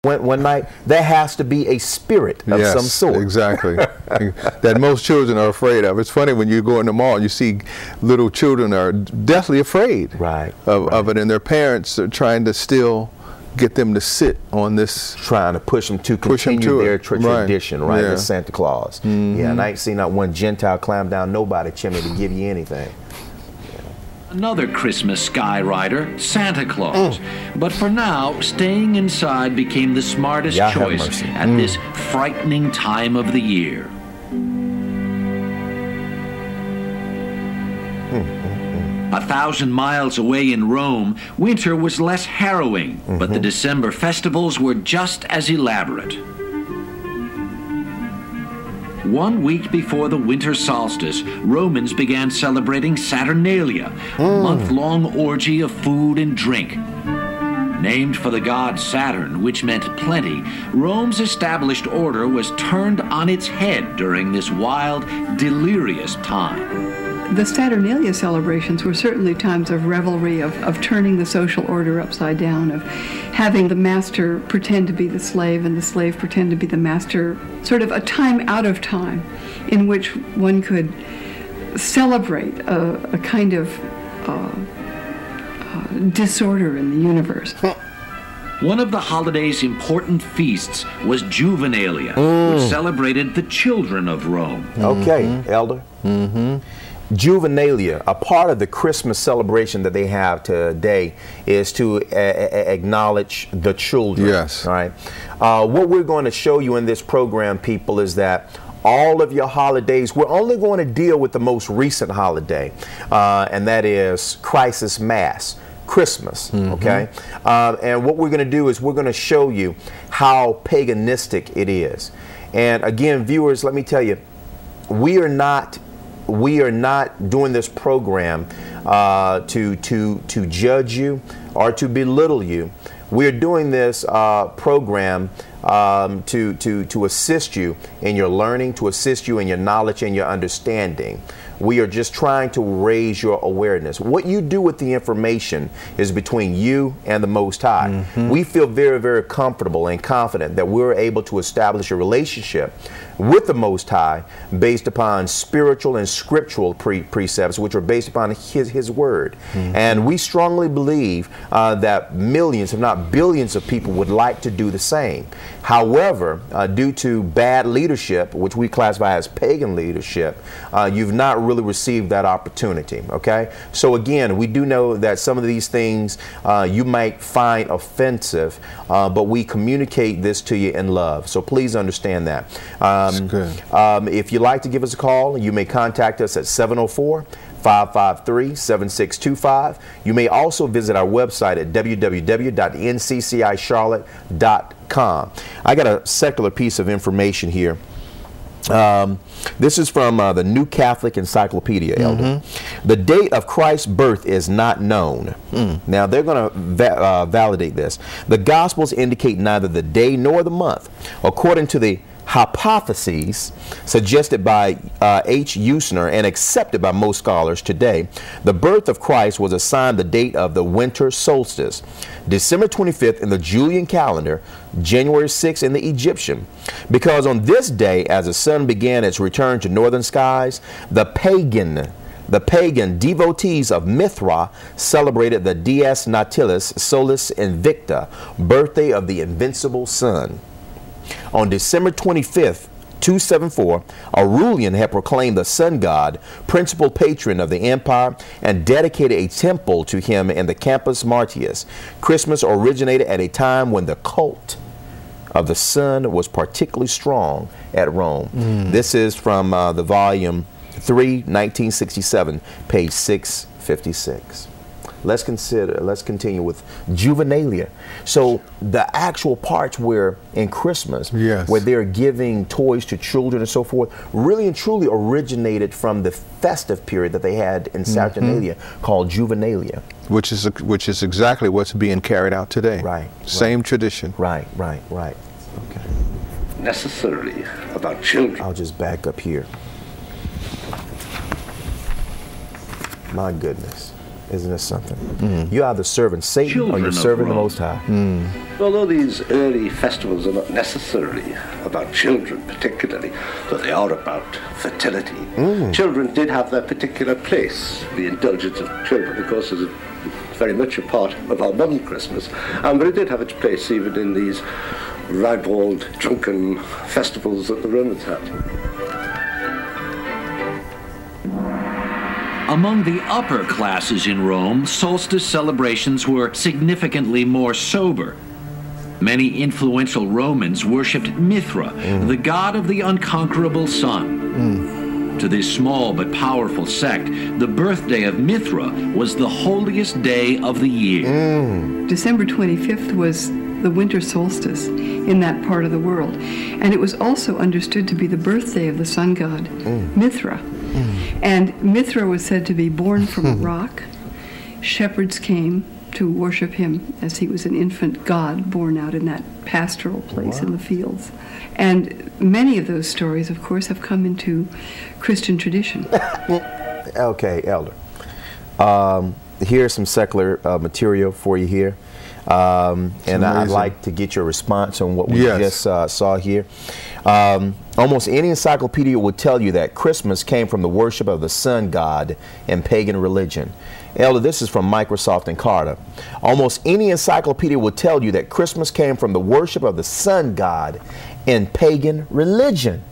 one night, there has to be a spirit of some sort. Exactly. That most children are afraid of. It's funny when you go in the mall, you see little children are deathly afraid of it, and their parents are trying to still get them to sit on this. Trying to push them to continue their tradition, right? The Santa Claus. Yeah, and I ain't seen not one Gentile climb down nobody's chimney to give you anything. Another Christmas sky rider, Santa Claus. But for now, staying inside became the smartest choice at this frightening time of the year. 1,000 miles away in Rome, winter was less harrowing, but the December festivals were just as elaborate. 1 week before the winter solstice, Romans began celebrating Saturnalia, a month-long orgy of food and drink. Named for the god Saturn, which meant plenty, Rome's established order was turned on its head during this wild, delirious time. The Saturnalia celebrations were certainly times of revelry, of turning the social order upside down, of having the master pretend to be the slave and the slave pretend to be the master, sort of a time out of time in which one could celebrate a kind of disorder in the universe. One of the holiday's important feasts was Juvenalia, which celebrated the children of Rome. Okay, Elder. Juvenalia, a part of the Christmas celebration that they have today, is to acknowledge the children. Yes. All right. What we're going to show you in this program, people, is that all of your holidays, we're only going to deal with the most recent holiday, and that is Christ's Mass, Christmas. Okay. And what we're going to do is we're going to show you how paganistic it is. And again, viewers, let me tell you, we are not doing this program to judge you or to belittle you. We're doing this program to assist you in your learning, to assist you in your knowledge and your understanding. We are just trying to raise your awareness. What you do with the information is between you and the Most High. We feel very, very comfortable and confident that we're able to establish a relationship with the Most High based upon spiritual and scriptural precepts, which are based upon His Word. And we strongly believe that millions, if not billions of people would like to do the same. However, due to bad leadership, which we classify as pagan leadership, you've not really received that opportunity. Okay? So again, we do know that some of these things you might find offensive, but we communicate this to you in love. So please understand that. If you'd like to give us a call, you may contact us at 704-553-7625. You may also visit our website at www.nccischarlotte.com. I got a secular piece of information here. This is from the New Catholic Encyclopedia, Elder. The date of Christ's birth is not known. Now, they're going to validate this. The Gospels indicate neither the day nor the month. According to the hypotheses suggested by H. Usner and accepted by most scholars today, the birth of Christ was assigned the date of the winter solstice, December 25th in the Julian calendar, January 6th in the Egyptian, because on this day, as the sun began its return to northern skies, the pagan devotees of Mithra celebrated the Dies Natalis Solis Invicta, birthday of the invincible sun. On December 25th, 274, Aurelian had proclaimed the sun god, principal patron of the empire, and dedicated a temple to him in the Campus Martius. Christmas originated at a time when the cult of the sun was particularly strong at Rome. This is from the volume 3, 1967, page 656. Let's continue with Juvenalia. So the actual parts where in Christmas, where they're giving toys to children and so forth, really and truly originated from the festive period that they had in Saturnalia called Juvenalia. Which is exactly what's being carried out today. Same tradition. Right. Okay. Necessarily about children. I'll just back up here. My goodness. Isn't this something? You're either serving Satan or you're serving the Most High. Although these early festivals are not necessarily about children particularly, but they are about fertility. Children did have their particular place. The indulgence of children, of course, is very much a part of our modern Christmas, but it did have its place even in these ribald, drunken festivals that the Romans had. Among the upper classes in Rome, solstice celebrations were significantly more sober. Many influential Romans worshipped Mithra, the god of the unconquerable sun. To this small but powerful sect, the birthday of Mithra was the holiest day of the year. December 25th was the winter solstice in that part of the world, and it was also understood to be the birthday of the sun god, Mithra. And Mithra was said to be born from a rock. Shepherds came to worship him as he was an infant god born out in that pastoral place in the fields. And many of those stories, of course, have come into Christian tradition. Okay, Elder. Here's some secular material for you here. And I'd like to get your response on what we just saw here. Almost any encyclopedia would tell you that Christmas came from the worship of the sun god in pagan religion. Elder, this is from Microsoft and Carter. Almost any encyclopedia will tell you that Christmas came from the worship of the sun god in pagan religion.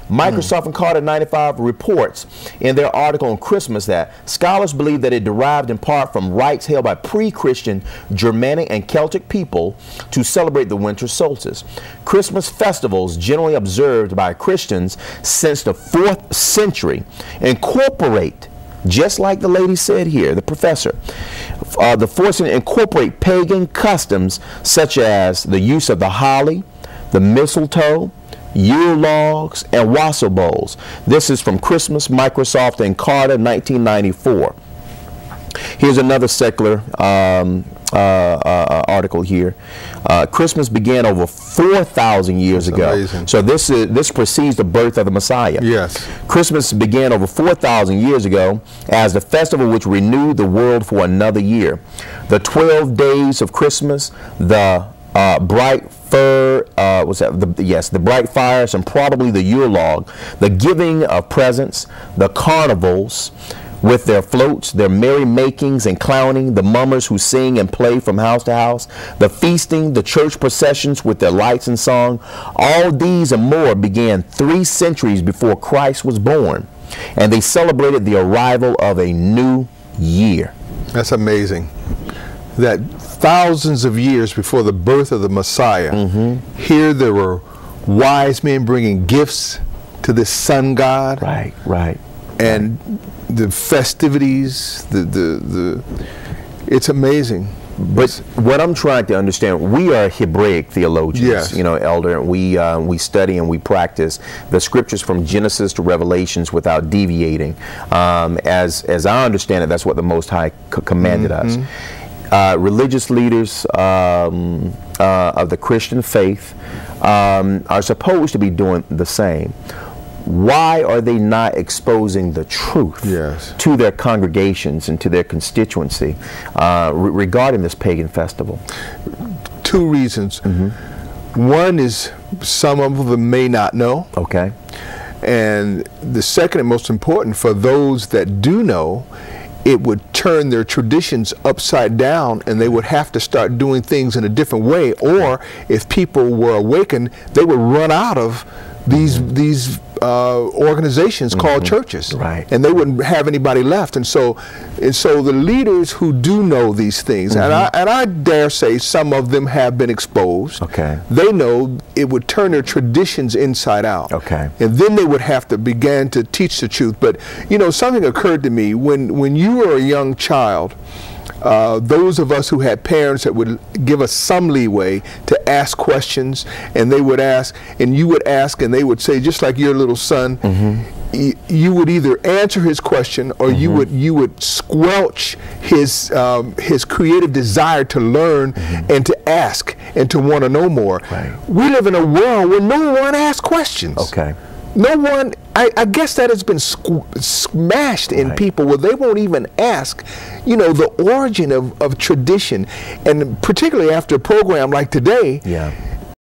Microsoft and Carter 95 reports in their article on Christmas that scholars believe that it derived in part from rites held by pre-Christian Germanic and Celtic people to celebrate the winter solstice. Christmas festivals generally observed by Christians since the 4th century incorporate, just like the lady said here, the professor, the 4th century incorporate pagan customs such as the use of the holly, the mistletoe, Yule logs, and wassail bowls. This is from Christmas, Microsoft and Carter, 1994. Here's another secular article here. Christmas began over 4,000 years ago. Amazing. So this precedes the birth of the Messiah. Yes. Christmas began over 4,000 years ago as the festival which renewed the world for another year. The 12 days of Christmas, the bright fur, the bright fires, and probably the Yule log, the giving of presents, the carnivals with their floats, their merry makings and clowning, the mummers who sing and play from house to house, the feasting, the church processions with their lights and song, all these and more began 3 centuries before Christ was born, and they celebrated the arrival of a new year. That's amazing. That thousands of years before the birth of the Messiah, here there were wise men bringing gifts to this sun god. Right, right. And the festivities, it's amazing. But what I'm trying to understand, we are Hebraic theologians, yes, you know, Elder. We study and we practice the scriptures from Genesis to Revelations without deviating. As I understand it, that's what the Most High commanded us. Religious leaders of the Christian faith are supposed to be doing the same. Why are they not exposing the truth to their congregations and to their constituency regarding this pagan festival? 2 reasons. One is some of them may not know. Okay. And the second and most important, for those that do know, it would turn their traditions upside down, and they would have to start doing things in a different way. Or if people were awakened, they would run out of these organizations called churches, right, and they wouldn't have anybody left. And so the leaders who do know these things, and I dare say some of them have been exposed. Okay. They know it would turn their traditions inside out. Okay. And then they would have to begin to teach the truth. But you know, something occurred to me when you were a young child. Those of us who had parents that would give us some leeway to ask questions, and they would ask, and you would ask, and they would say, just like your little son, you would either answer his question, or you would squelch his creative desire to learn and to ask and to want to know more. Right. We live in a world where no one asks questions. Okay. no one, I guess that has been smashed in people where they won't even ask, you know, the origin of tradition. And particularly after a program like today,